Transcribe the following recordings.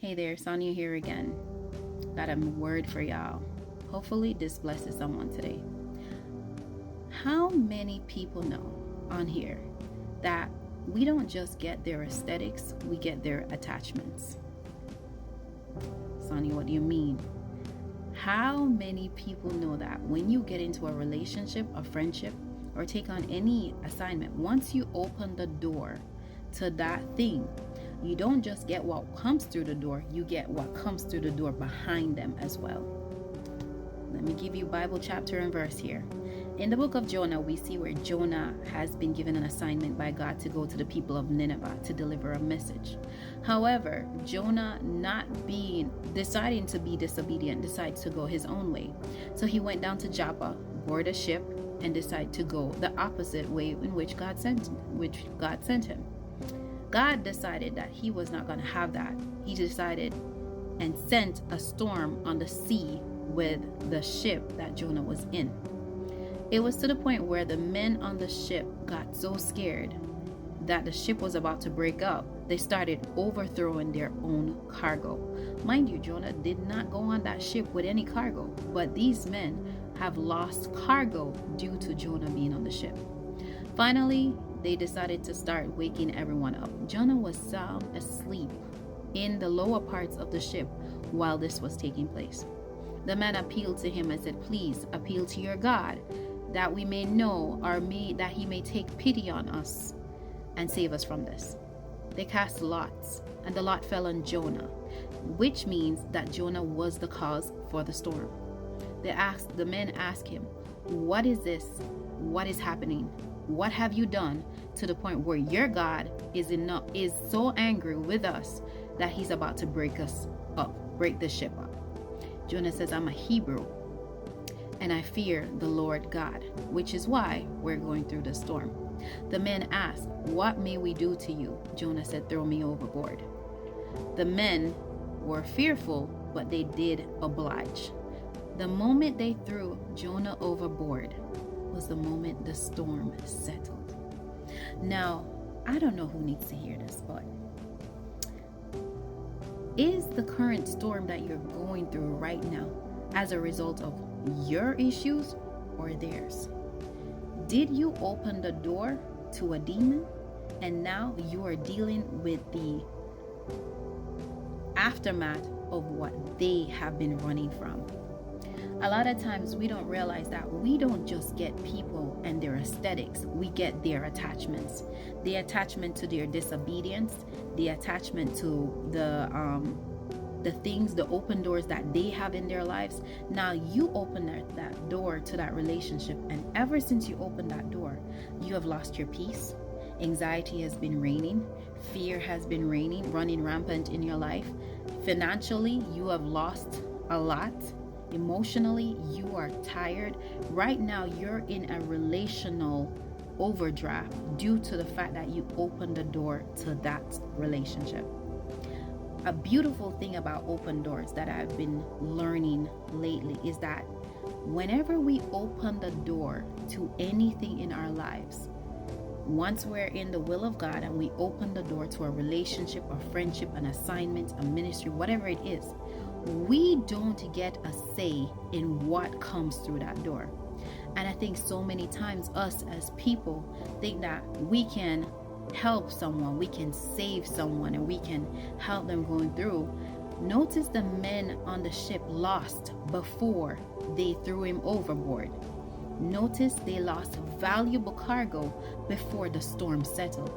Hey there, Sonia here again. Got a word for y'all. Hopefully, this blesses someone today. How many people know on here that we don't just get their aesthetics, we get their attachments? Sonia, what do you mean? How many people know that when you get into a relationship, a friendship, or take on any assignment, once you open the door to that thing, you don't just get what comes through the door, you get what comes through the door behind them as well. Let me give you Bible chapter and verse here. In the book of Jonah, we see where Jonah has been given an assignment by God to go to the people of Nineveh to deliver a message. However, Jonah, deciding to be disobedient, decided to go his own way. So he went down to Joppa, boarded a ship, and decided to go the opposite way in which God sent him. God decided that he was not going to have that. He decided and sent a storm on the sea with the ship that Jonah was in. It was to the point where the men on the ship got so scared that the ship was about to break up. They started overthrowing their own cargo. Mind you, Jonah did not go on that ship with any cargo, but these men have lost cargo due to Jonah being on the ship. Finally, they decided to start waking everyone up. Jonah was sound asleep in the lower parts of the ship while this was taking place. The man appealed to him and said, "Please appeal to your God that we may know, that he may take pity on us and save us from this." They cast lots, and the lot fell on Jonah, which means that Jonah was the cause for the storm. The men asked him, "What is this? What is happening? What have you done to the point where your God is so angry with us that he's about to break the ship up?" Jonah says, "I'm a Hebrew, and I fear the Lord God, which is why we're going through the storm." The men asked, "What may we do to you?" Jonah said, "Throw me overboard." The men were fearful, but they did oblige. The moment they threw Jonah overboard was the moment the storm settled. Now, I don't know who needs to hear this, but is the current storm that you're going through right now as a result of your issues or theirs? Did you open the door to a demon and now you are dealing with the aftermath of what they have been running from? A lot of times we don't realize that we don't just get people and their aesthetics, we get their attachments. The attachment to their disobedience, the attachment to the things, the open doors that they have in their lives. Now you open that door to that relationship, and ever since you opened that door, you have lost your peace. Anxiety has been reigning, fear has been running rampant in your life. Financially, you have lost a lot. Emotionally, you are tired. Right now, you're in a relational overdraft due to the fact that you opened the door to that relationship. A beautiful thing about open doors that I've been learning lately is that whenever we open the door to anything in our lives, once we're in the will of God and we open the door to a relationship, a friendship, an assignment, a ministry, whatever it is, we don't get a say in what comes through that door. And I think so many times us as people think that we can help someone, we can save someone, and we can help them going through. Notice the men on the ship lost before they threw him overboard. Notice they lost valuable cargo before the storm settled.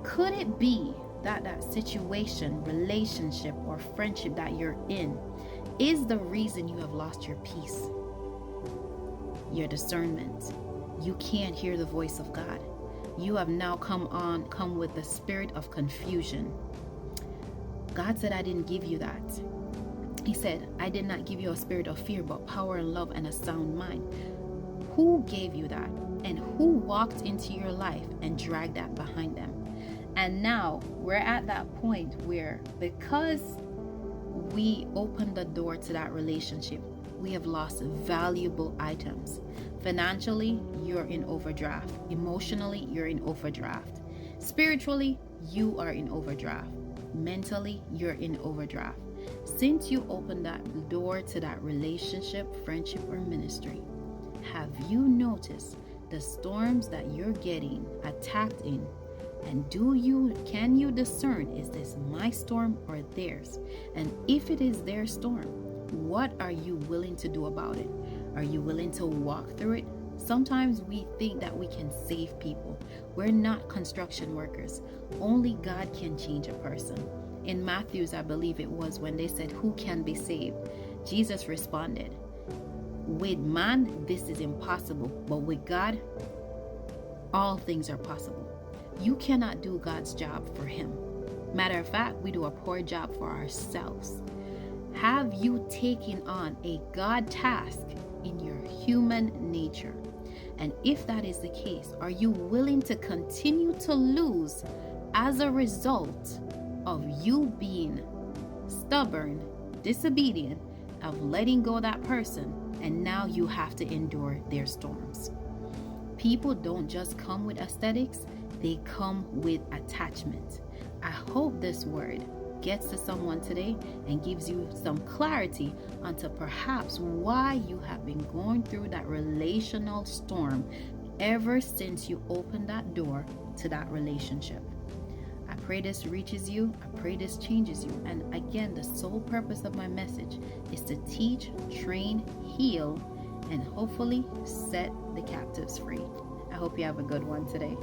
Could it be that situation, relationship, or friendship that you're in is the reason you have lost your peace, your discernment? You can't hear the voice of God. You have now come with the spirit of confusion. God said, "I didn't give you that." He said, "I did not give you a spirit of fear, but power and love and a sound mind." Who gave you that? And who walked into your life and dragged that behind them? And now we're at that point where, because we opened the door to that relationship, we have lost valuable items. Financially, you're in overdraft. Emotionally, you're in overdraft. Spiritually, you are in overdraft. mentally you're in overdraft. Since you opened that door to that relationship, friendship, or ministry, have you noticed the storms that you're getting attacked in? And can you discern, is this my storm or theirs? And if it is their storm, what are you willing to do about it? Are you willing to walk through it? Sometimes we think that we can save people. We're not construction workers. Only God can change a person. In Matthew's, I believe it was, when they said, who can be saved? Jesus responded, with man, this is impossible, but with God, all things are possible. You cannot do God's job for him. Matter of fact, we do a poor job for ourselves. Have you taken on a God task in your human nature? And if that is the case, are you willing to continue to lose as a result of you being stubborn, disobedient, of letting go of that person, and now you have to endure their storms? People don't just come with aesthetics, they come with attachment. I hope this word gets to someone today and gives you some clarity onto perhaps why you have been going through that relational storm ever since you opened that door to that relationship. I pray this reaches you. I pray this changes you. And again, the sole purpose of my message is to teach, train, heal, and hopefully set the captives free. I hope you have a good one today.